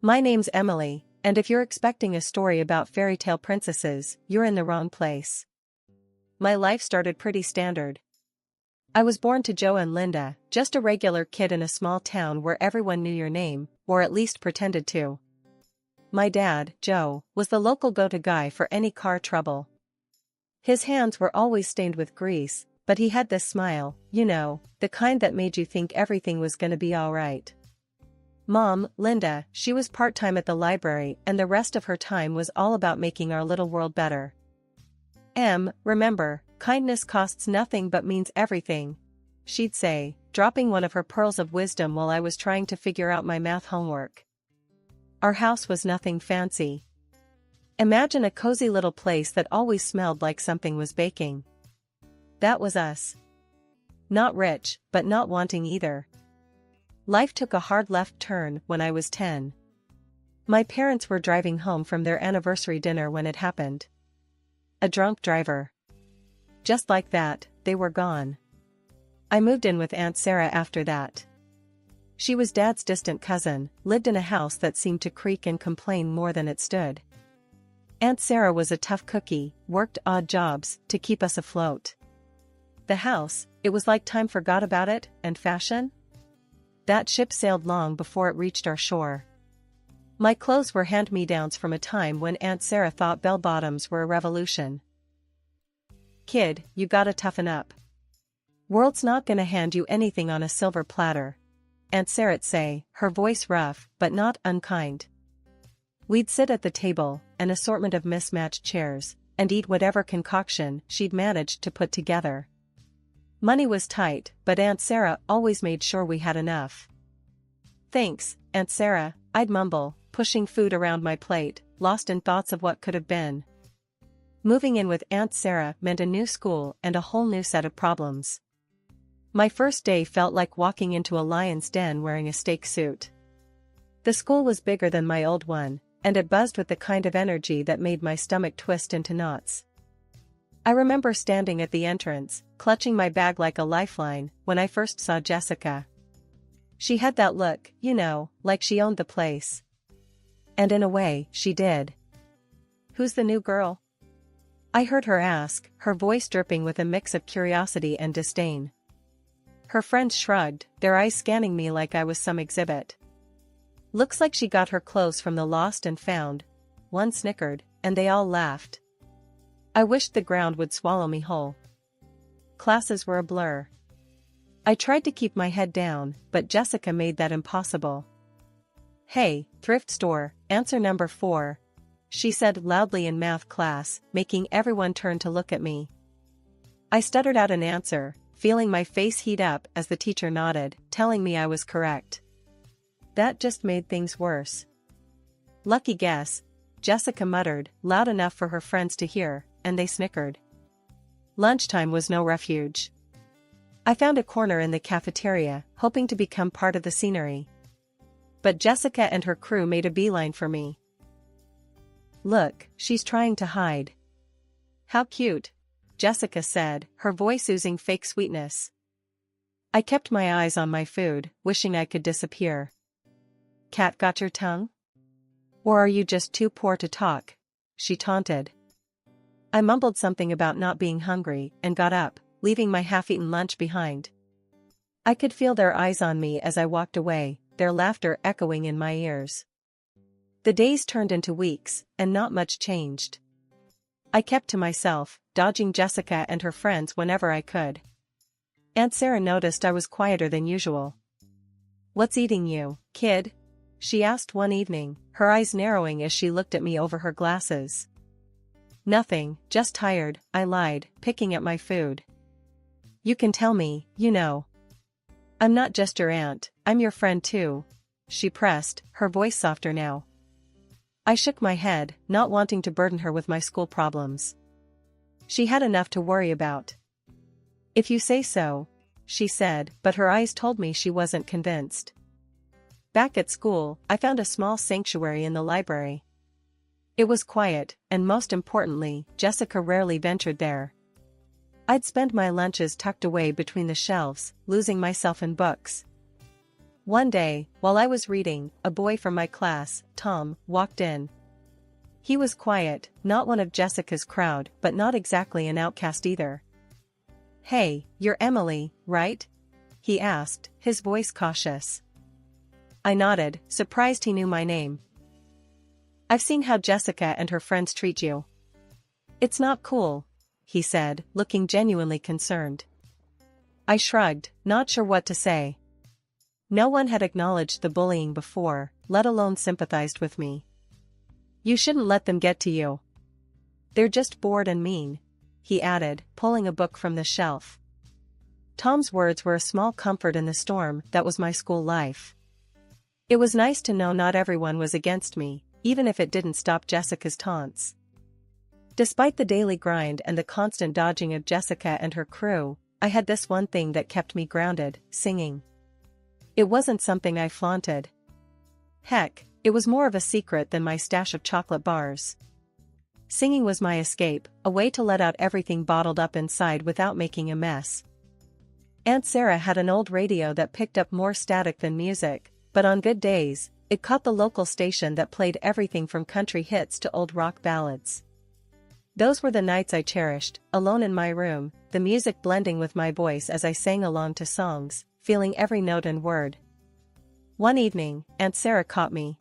My name's Emily, and if you're expecting a story about fairy tale princesses, you're in the wrong place. My life started pretty standard. I was born to Joe and Linda, just a regular kid in a small town where everyone knew your name, or at least pretended to. My dad, Joe, was the local go-to guy for any car trouble. His hands were always stained with grease, but he had this smile, the kind that made you think everything was gonna be alright. Mom, Linda, she was part-time at the library and the rest of her time was all about making our little world better. Remember, kindness costs nothing but means everything, she'd say, dropping one of her pearls of wisdom while I was trying to figure out my math homework. Our house was nothing fancy. Imagine a cozy little place that always smelled like something was baking. That was us. Not rich, but not wanting either. Life took a hard left turn when I was 10. My parents were driving home from their anniversary dinner when it happened. A drunk driver. Just like that, they were gone. I moved in with Aunt Sarah after that. She was Dad's distant cousin, lived in a house that seemed to creak and complain more than it stood. Aunt Sarah was a tough cookie, worked odd jobs to keep us afloat. The house, it was like time forgot about it, and fashion? That ship sailed long before it reached our shore. My clothes were hand-me-downs from a time when Aunt Sarah thought bell-bottoms were a revolution. Kid, you gotta toughen up. World's not gonna hand you anything on a silver platter, Aunt Sarah'd say, her voice rough, but not unkind. We'd sit at the table, an assortment of mismatched chairs, and eat whatever concoction she'd managed to put together. Money was tight, but Aunt Sarah always made sure we had enough. Thanks, Aunt Sarah, I'd mumble, pushing food around my plate, lost in thoughts of what could have been. Moving in with Aunt Sarah meant a new school and a whole new set of problems. My first day felt like walking into a lion's den wearing a steak suit. The school was bigger than my old one, and it buzzed with the kind of energy that made my stomach twist into knots. I remember standing at the entrance, clutching my bag like a lifeline, when I first saw Jessica. She had that look, like she owned the place. And in a way, she did. "Who's the new girl?" I heard her ask, her voice dripping with a mix of curiosity and disdain. Her friends shrugged, their eyes scanning me like I was some exhibit. "Looks like she got her clothes from the lost and found." One snickered, and they all laughed. I wished the ground would swallow me whole. Classes were a blur. I tried to keep my head down, but Jessica made that impossible. "Hey, thrift store, answer number 4. She said loudly in math class, making everyone turn to look at me. I stuttered out an answer, feeling my face heat up as the teacher nodded, telling me I was correct. That just made things worse. "Lucky guess," Jessica muttered, loud enough for her friends to hear, and they snickered. Lunchtime was no refuge. I found a corner in the cafeteria, hoping to become part of the scenery. But Jessica and her crew made a beeline for me. "Look, she's trying to hide." "How cute," Jessica said, her voice oozing fake sweetness. I kept my eyes on my food, wishing I could disappear. "Cat got your tongue? Or are you just too poor to talk?" she taunted. I mumbled something about not being hungry and got up, leaving my half-eaten lunch behind. I could feel their eyes on me as I walked away, their laughter echoing in my ears. The days turned into weeks, and not much changed. I kept to myself, dodging Jessica and her friends whenever I could. Aunt Sarah noticed I was quieter than usual. "What's eating you, kid?" she asked one evening, her eyes narrowing as she looked at me over her glasses. "Nothing, just tired," I lied, picking at my food. "You can tell me, I'm not just your aunt, I'm your friend too," she pressed, her voice softer now. I shook my head, not wanting to burden her with my school problems. She had enough to worry about. "If you say so," she said, but her eyes told me she wasn't convinced. Back at school, I found a small sanctuary in the library. It was quiet, and most importantly, Jessica rarely ventured there. I'd spend my lunches tucked away between the shelves, losing myself in books. One day, while I was reading, a boy from my class, Tom, walked in. He was quiet, not one of Jessica's crowd, but not exactly an outcast either. "Hey, you're Emily, right?" he asked, his voice cautious. I nodded, surprised he knew my name. "I've seen how Jessica and her friends treat you. It's not cool," he said, looking genuinely concerned. I shrugged, not sure what to say. No one had acknowledged the bullying before, let alone sympathized with me. "You shouldn't let them get to you. They're just bored and mean," he added, pulling a book from the shelf. Tom's words were a small comfort in the storm that was my school life. It was nice to know not everyone was against me, even if it didn't stop Jessica's taunts. Despite the daily grind and the constant dodging of Jessica and her crew, I had this one thing that kept me grounded: singing. It wasn't something I flaunted. Heck, it was more of a secret than my stash of chocolate bars. Singing was my escape, a way to let out everything bottled up inside without making a mess. Aunt Sarah had an old radio that picked up more static than music, but on good days, it caught the local station that played everything from country hits to old rock ballads. Those were the nights I cherished, alone in my room, the music blending with my voice as I sang along to songs, feeling every note and word. One evening, Aunt Sarah caught me.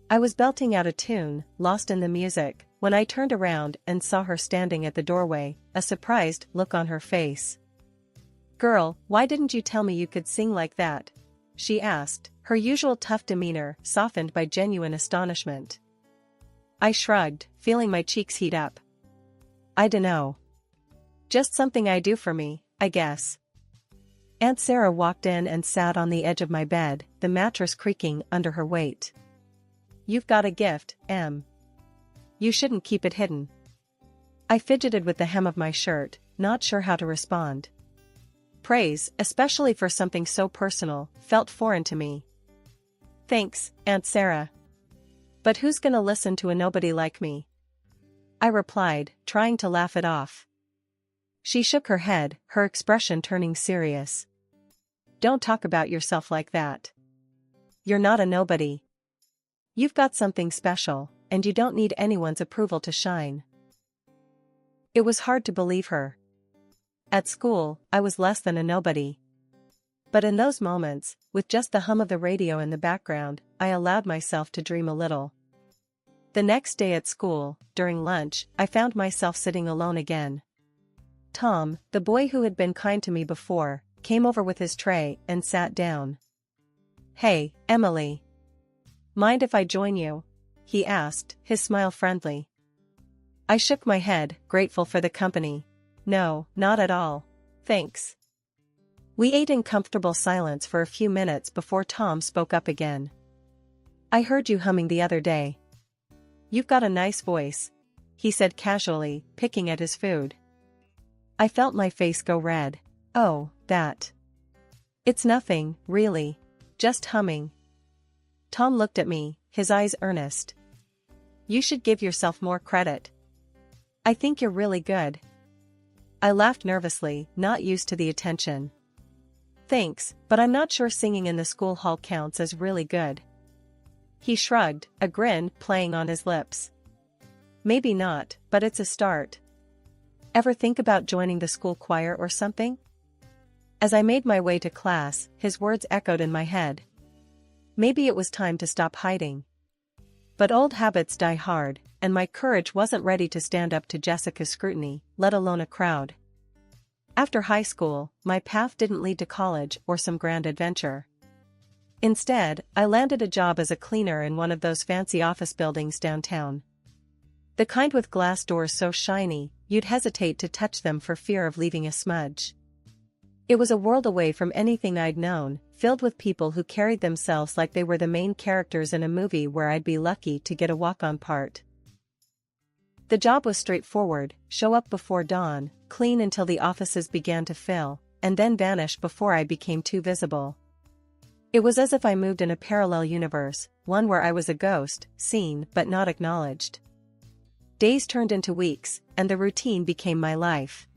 I was belting out a tune, lost in the music, when I turned around and saw her standing at the doorway, a surprised look on her face. "Girl, why didn't you tell me you could sing like that?" she asked, her usual tough demeanor softened by genuine astonishment. I shrugged, feeling my cheeks heat up. "I dunno. Just something I do for me, I guess." Aunt Sarah walked in and sat on the edge of my bed, the mattress creaking under her weight. "You've got a gift, Em. You shouldn't keep it hidden." I fidgeted with the hem of my shirt, not sure how to respond. Praise, especially for something so personal, felt foreign to me. "Thanks, Aunt Sarah. But who's gonna listen to a nobody like me?" I replied, trying to laugh it off. She shook her head, her expression turning serious. "Don't talk about yourself like that. You're not a nobody. You've got something special, and you don't need anyone's approval to shine." It was hard to believe her. At school, I was less than a nobody. But in those moments, with just the hum of the radio in the background, I allowed myself to dream a little. The next day at school, during lunch, I found myself sitting alone again. Tom, the boy who had been kind to me before, came over with his tray and sat down. "Hey, Emily. Mind if I join you?" he asked, his smile friendly. I shook my head, grateful for the company. "No, not at all. Thanks." We ate in comfortable silence for a few minutes before Tom spoke up again. "I heard you humming the other day. You've got a nice voice," he said casually, picking at his food. I felt my face go red. "Oh, that. It's nothing, really. Just humming." Tom looked at me, his eyes earnest. "You should give yourself more credit. I think you're really good." I laughed nervously, not used to the attention. "Thanks, but I'm not sure singing in the school hall counts as really good." He shrugged, a grin playing on his lips. "Maybe not, but it's a start. Ever think about joining the school choir or something?" As I made my way to class, his words echoed in my head. Maybe it was time to stop hiding. But old habits die hard, and my courage wasn't ready to stand up to Jessica's scrutiny, let alone a crowd. After high school, my path didn't lead to college or some grand adventure. Instead, I landed a job as a cleaner in one of those fancy office buildings downtown. The kind with glass doors so shiny, you'd hesitate to touch them for fear of leaving a smudge. It was a world away from anything I'd known, filled with people who carried themselves like they were the main characters in a movie where I'd be lucky to get a walk-on part. The job was straightforward: show up before dawn, clean until the offices began to fill, and then vanish before I became too visible. It was as if I moved in a parallel universe, one where I was a ghost, seen but not acknowledged. Days turned into weeks, and the routine became my life.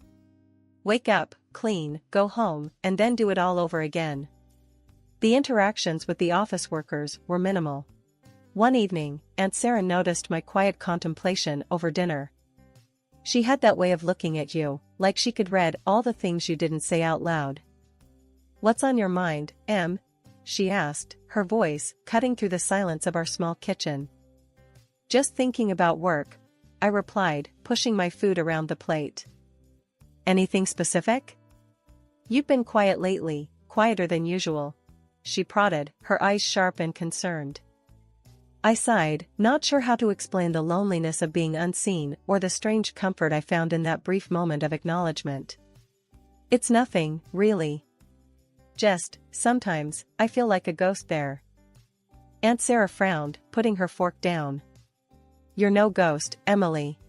Wake up, clean, go home, and then do it all over again. The interactions with the office workers were minimal. One evening, Aunt Sarah noticed my quiet contemplation over dinner. She had that way of looking at you, like she could read all the things you didn't say out loud. "What's on your mind, Em?" she asked, her voice cutting through the silence of our small kitchen. "Just thinking about work," I replied, pushing my food around the plate. "Anything specific?" "You've been quiet lately, quieter than usual," she prodded, her eyes sharp and concerned. I sighed, not sure how to explain the loneliness of being unseen or the strange comfort I found in that brief moment of acknowledgement. "It's nothing, really. Just, sometimes, I feel like a ghost there." Aunt Sarah frowned, putting her fork down. "You're no ghost, Emily.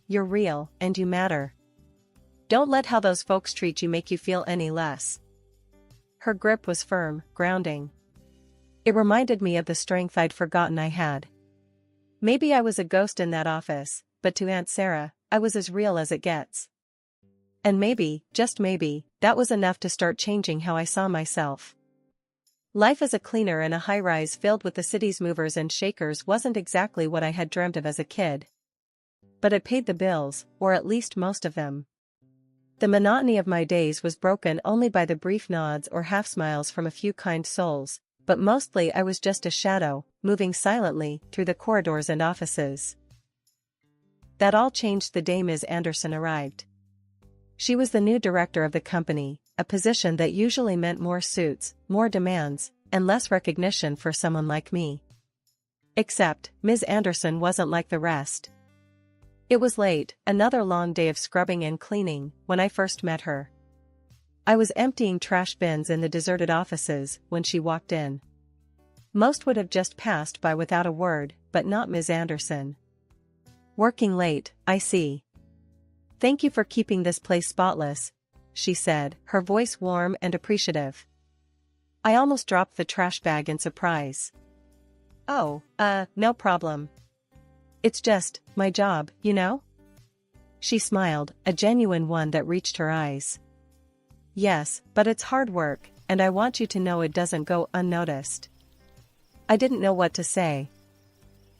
You're real, and you matter. Don't let how those folks treat you make you feel any less." Her grip was firm, grounding. It reminded me of the strength I'd forgotten I had. Maybe I was a ghost in that office, but to Aunt Sarah, I was as real as it gets. And maybe, just maybe, that was enough to start changing how I saw myself. Life as a cleaner in a high-rise filled with the city's movers and shakers wasn't exactly what I had dreamt of as a kid. But it paid the bills, or at least most of them. The monotony of my days was broken only by the brief nods or half-smiles from a few kind souls, but mostly I was just a shadow, moving silently through the corridors and offices. That all changed the day Ms. Anderson arrived. She was the new director of the company, a position that usually meant more suits, more demands, and less recognition for someone like me. Except, Ms. Anderson wasn't like the rest. It was late, another long day of scrubbing and cleaning, when I first met her. I was emptying trash bins in the deserted offices when she walked in. Most would have just passed by without a word, but not Ms. Anderson. "Working late, I see. Thank you for keeping this place spotless," she said, her voice warm and appreciative. I almost dropped the trash bag in surprise. "Oh, no problem. It's just, my job, you know?" She smiled, a genuine one that reached her eyes. "Yes, but it's hard work, and I want you to know it doesn't go unnoticed." I didn't know what to say.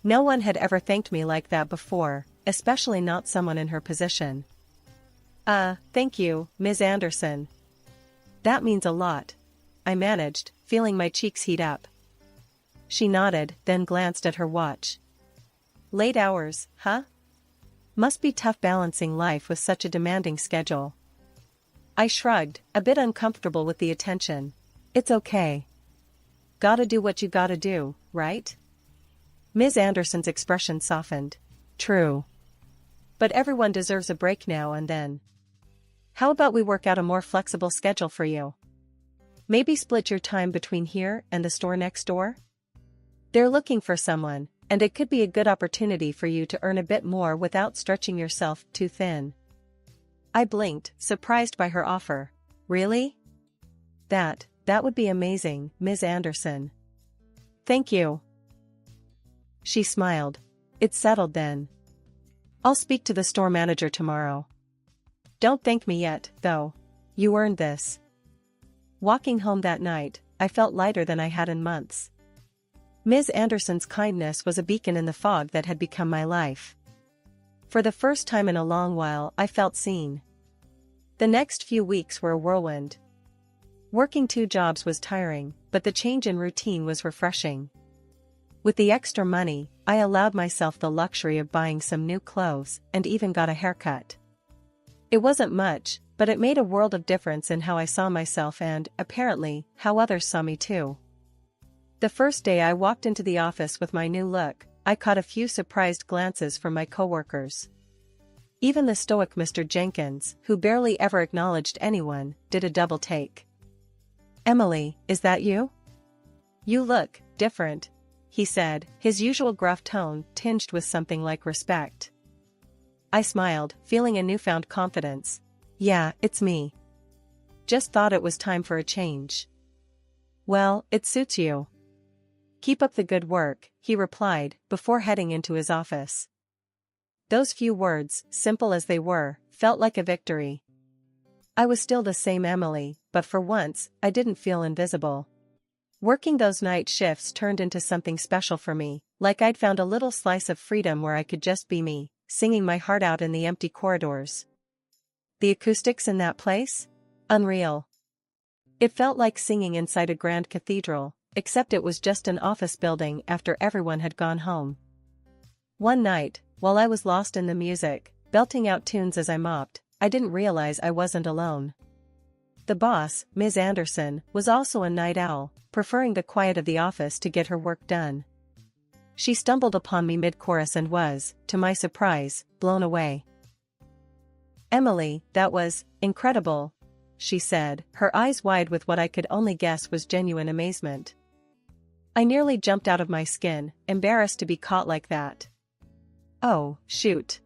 No one had ever thanked me like that before, especially not someone in her position. Thank you, Ms. Anderson. That means a lot," I managed, feeling my cheeks heat up. She nodded, then glanced at her watch. "Late hours, huh? Must be tough balancing life with such a demanding schedule." I shrugged, a bit uncomfortable with the attention. "It's okay. Gotta do what you gotta do, right?" Ms. Anderson's expression softened. "True. But everyone deserves a break now and then. How about we work out a more flexible schedule for you? Maybe split your time between here and the store next door? They're looking for someone, and it could be a good opportunity for you to earn a bit more without stretching yourself too thin." I blinked, surprised by her offer. "Really? That would be amazing, Ms. Anderson. Thank you." She smiled. "It's settled then. I'll speak to the store manager tomorrow. Don't thank me yet, though. You earned this." Walking home that night, I felt lighter than I had in months. Ms. Anderson's kindness was a beacon in the fog that had become my life. For the first time in a long while, I felt seen. The next few weeks were a whirlwind. Working 2 jobs was tiring, but the change in routine was refreshing. With the extra money, I allowed myself the luxury of buying some new clothes and even got a haircut. It wasn't much, but it made a world of difference in how I saw myself and, apparently, how others saw me too. The first day I walked into the office with my new look, I caught a few surprised glances from my coworkers. Even the stoic Mr. Jenkins, who barely ever acknowledged anyone, did a double take. "Emily, is that you? You look different," he said, his usual gruff tone tinged with something like respect. I smiled, feeling a newfound confidence. "Yeah, it's me. Just thought it was time for a change." "Well, it suits you. Keep up the good work," he replied, before heading into his office. Those few words, simple as they were, felt like a victory. I was still the same Emily, but for once, I didn't feel invisible. Working those night shifts turned into something special for me, like I'd found a little slice of freedom where I could just be me, singing my heart out in the empty corridors. The acoustics in that place? Unreal. It felt like singing inside a grand cathedral, except it was just an office building after everyone had gone home. One night, while I was lost in the music, belting out tunes as I mopped, I didn't realize I wasn't alone. The boss, Ms. Anderson, was also a night owl, preferring the quiet of the office to get her work done. She stumbled upon me mid-chorus and was, to my surprise, blown away. "Emily, that was incredible," she said, her eyes wide with what I could only guess was genuine amazement. I nearly jumped out of my skin, embarrassed to be caught like that. "Oh, shoot.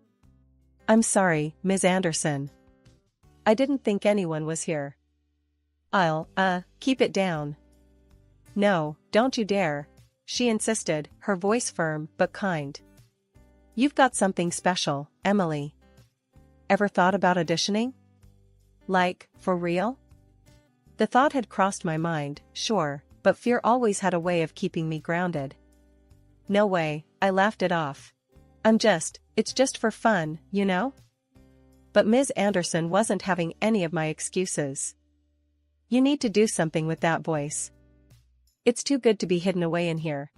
I'm sorry, Ms. Anderson. I didn't think anyone was here." "I'll, keep it down." "No, don't you dare," she insisted, her voice firm but kind. "You've got something special, Emily. Ever thought about auditioning? Like, for real?" The thought had crossed my mind, sure, but fear always had a way of keeping me grounded. "No way," I laughed it off. It's just for fun, you know?" But Ms. Anderson wasn't having any of my excuses. "You need to do something with that voice. It's too good to be hidden away in here."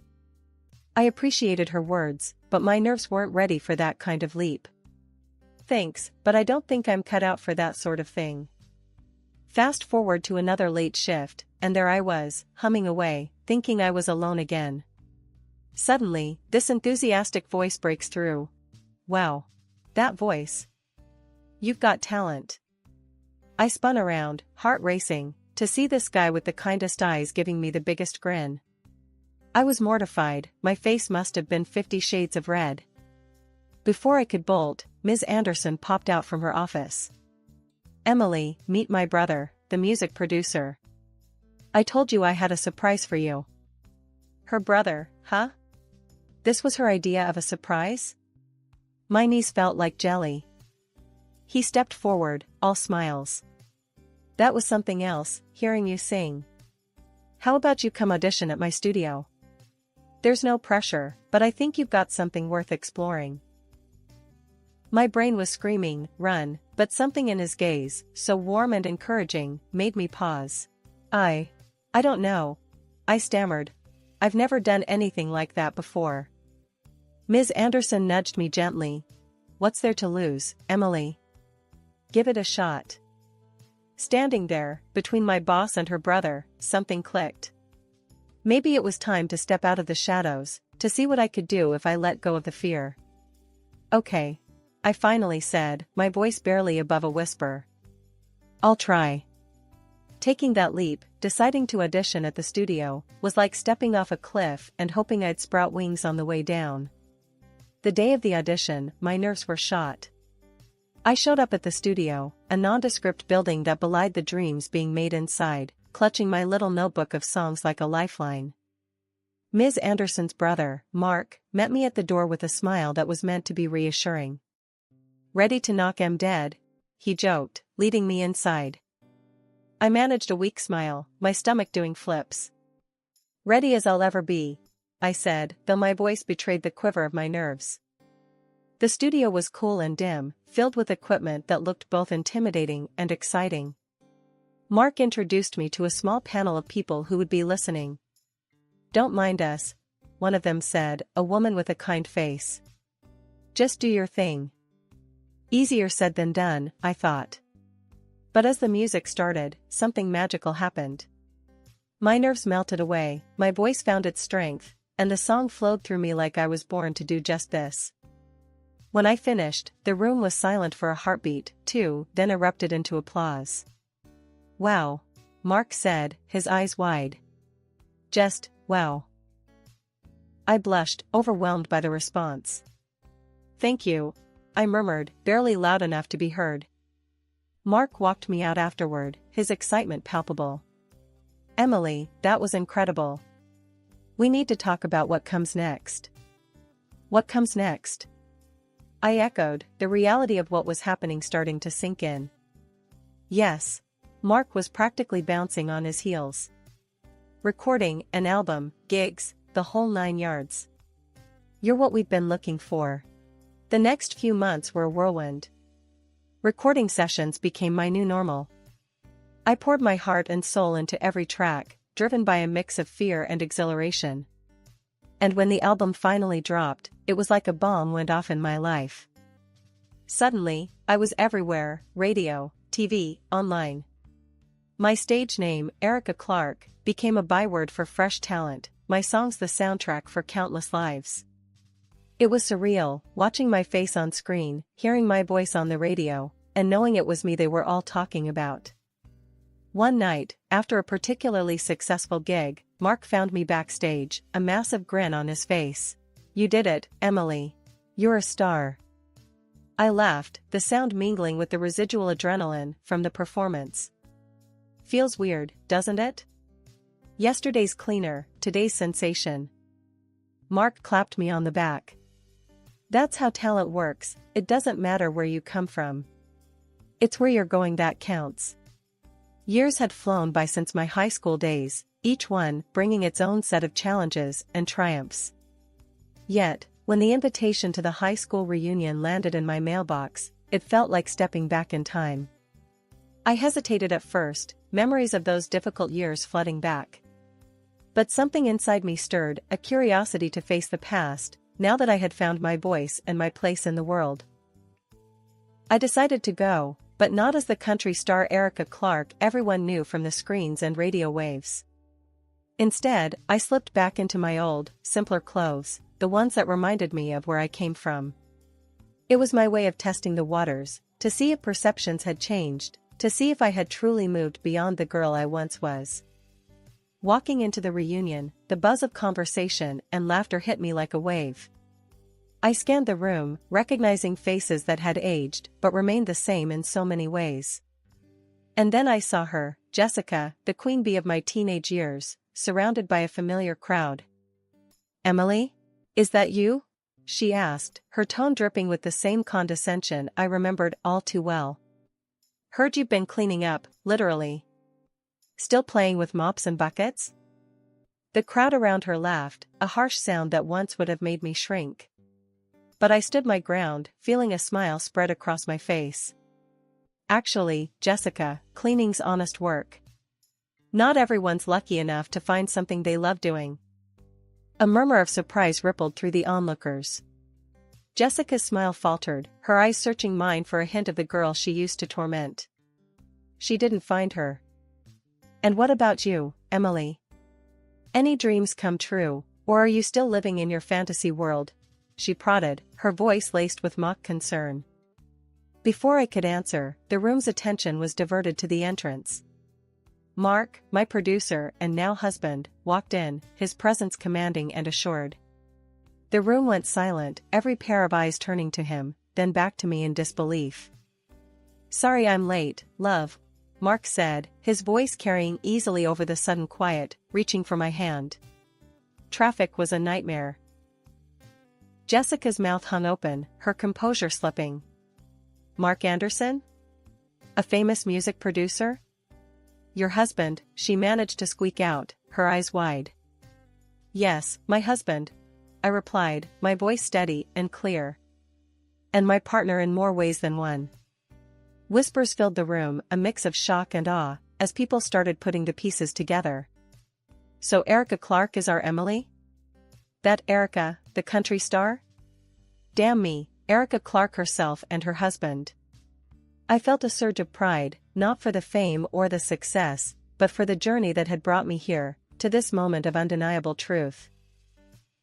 I appreciated her words, but my nerves weren't ready for that kind of leap. "Thanks, but I don't think I'm cut out for that sort of thing." Fast forward to another late shift, and there I was, humming away, thinking I was alone again. Suddenly, this enthusiastic voice breaks through. "Wow. That voice. You've got talent." I spun around, heart racing, to see this guy with the kindest eyes giving me the biggest grin. I was mortified, my face must have been 50 shades of red. Before I could bolt, Ms. Anderson popped out from her office. "Emily, meet my brother, the music producer. I told you I had a surprise for you." Her brother, huh? This was her idea of a surprise? My knees felt like jelly. He stepped forward, all smiles. "That was something else, hearing you sing. How about you come audition at my studio? There's no pressure, but I think you've got something worth exploring." My brain was screaming, "Run," but something in his gaze, so warm and encouraging, made me pause. I don't know," I stammered. "I've never done anything like that before." Ms. Anderson nudged me gently. "What's there to lose, Emily? Give it a shot." Standing there, between my boss and her brother, something clicked. Maybe it was time to step out of the shadows, to see what I could do if I let go of the fear. "Okay," I finally said, my voice barely above a whisper. "I'll try." Taking that leap, deciding to audition at the studio, was like stepping off a cliff and hoping I'd sprout wings on the way down. The day of the audition, my nerves were shot. I showed up at the studio, a nondescript building that belied the dreams being made inside, clutching my little notebook of songs like a lifeline. Ms. Anderson's brother, Mark, met me at the door with a smile that was meant to be reassuring. "Ready to knock 'em dead?" he joked, leading me inside. I managed a weak smile, my stomach doing flips. "Ready as I'll ever be," I said, though my voice betrayed the quiver of my nerves. The studio was cool and dim, filled with equipment that looked both intimidating and exciting. Mark introduced me to a small panel of people who would be listening. "Don't mind us," one of them said, a woman with a kind face. "Just do your thing." Easier said than done, I thought. But as the music started, something magical happened. My nerves melted away, my voice found its strength, and the song flowed through me like I was born to do just this. When I finished, the room was silent for a heartbeat, too, then erupted into applause. "Wow," Mark said, his eyes wide. "Just, wow." I blushed, overwhelmed by the response. "Thank you," I murmured, barely loud enough to be heard. Mark walked me out afterward, his excitement palpable. "Emily, that was incredible. We need to talk about what comes next." "What comes next?" I echoed, the reality of what was happening starting to sink in. "Yes." Mark was practically bouncing on his heels. recording, an album, gigs, the whole 9 yards. You're what we've been looking for. The next few months were a whirlwind. Recording sessions became my new normal. I poured my heart and soul into every track, driven by a mix of fear and exhilaration. And when the album finally dropped, it was like a bomb went off in my life. Suddenly, I was everywhere: radio, TV, online. My stage name, Erica Clark, became a byword for fresh talent, my songs the soundtrack for countless lives. It was surreal, watching my face on screen, hearing my voice on the radio, and knowing it was me they were all talking about. One night, after a particularly successful gig, Mark found me backstage, a massive grin on his face. "You did it, Emily. You're a star." I laughed, the sound mingling with the residual adrenaline from the performance. Feels weird, doesn't it? Yesterday's cleaner, today's sensation. Mark clapped me on the back. That's how talent works, it doesn't matter where you come from. It's where you're going that counts. Years had flown by since my high school days, each one bringing its own set of challenges and triumphs. Yet, when the invitation to the high school reunion landed in my mailbox, it felt like stepping back in time. I hesitated at first, memories of those difficult years flooding back. But something inside me stirred, a curiosity to face the past, now that I had found my voice and my place in the world. I decided to go, but not as the country star Erica Clark everyone knew from the screens and radio waves. Instead, I slipped back into my old, simpler clothes, the ones that reminded me of where I came from. It was my way of testing the waters, to see if perceptions had changed, to see if I had truly moved beyond the girl I once was. Walking into the reunion, the buzz of conversation and laughter hit me like a wave. I scanned the room, recognizing faces that had aged but remained the same in so many ways. And then I saw her, Jessica, the queen bee of my teenage years, surrounded by a familiar crowd. "Emily? Is that you?" she asked, her tone dripping with the same condescension I remembered all too well. "Heard you've been cleaning up, literally. Still playing with mops and buckets?" The crowd around her laughed, a harsh sound that once would have made me shrink. But I stood my ground, feeling a smile spread across my face. "Actually, Jessica, cleaning's honest work. Not everyone's lucky enough to find something they love doing." A murmur of surprise rippled through the onlookers. Jessica's smile faltered, her eyes searching mine for a hint of the girl she used to torment. "She didn't find her." "And what about you, Emily? Any dreams come true, or are you still living in your fantasy world?" she prodded, her voice laced with mock concern. Before I could answer, the room's attention was diverted to the entrance. Mark, my producer and now husband, walked in, his presence commanding and assured. The room went silent, every pair of eyes turning to him, then back to me in disbelief. "Sorry I'm late, love," Mark said, his voice carrying easily over the sudden quiet, reaching for my hand. "Traffic was a nightmare." Jessica's mouth hung open, her composure slipping. "Mark Anderson? A famous music producer?" "Your husband," she managed to squeak out, her eyes wide. "Yes, my husband," I replied, my voice steady and clear. "And my partner in more ways than one." Whispers filled the room, a mix of shock and awe, as people started putting the pieces together. "So Erica Clark is our Emily? That Erica, the country star? Damn me, Erica Clark herself and her husband." I felt a surge of pride, not for the fame or the success, but for the journey that had brought me here, to this moment of undeniable truth.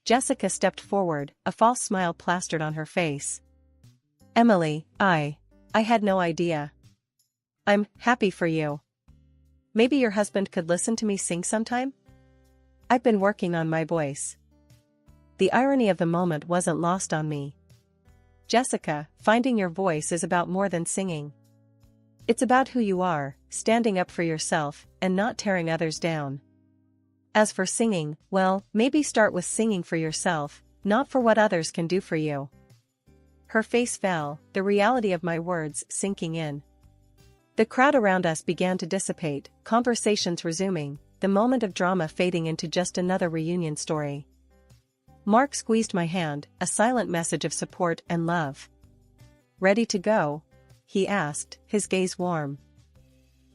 Jessica stepped forward, a false smile plastered on her face. "Emily, I had no idea. I'm happy for you. Maybe your husband could listen to me sing sometime? I've been working on my voice." The irony of the moment wasn't lost on me. "Jessica, finding your voice is about more than singing. It's about who you are, standing up for yourself, and not tearing others down. As for singing, well, maybe start with singing for yourself, not for what others can do for you." Her face fell, the reality of my words sinking in. The crowd around us began to dissipate, conversations resuming, the moment of drama fading into just another reunion story. Mark squeezed my hand, a silent message of support and love. "Ready to go?" he asked, his gaze warm.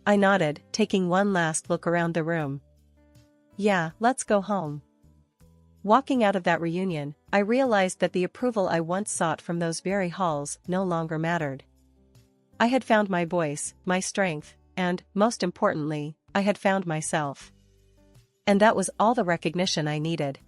I nodded, taking one last look around the room. "Yeah, let's go home." Walking out of that reunion, I realized that the approval I once sought from those very halls no longer mattered. I had found my voice, my strength, and, most importantly, I had found myself. And that was all the recognition I needed.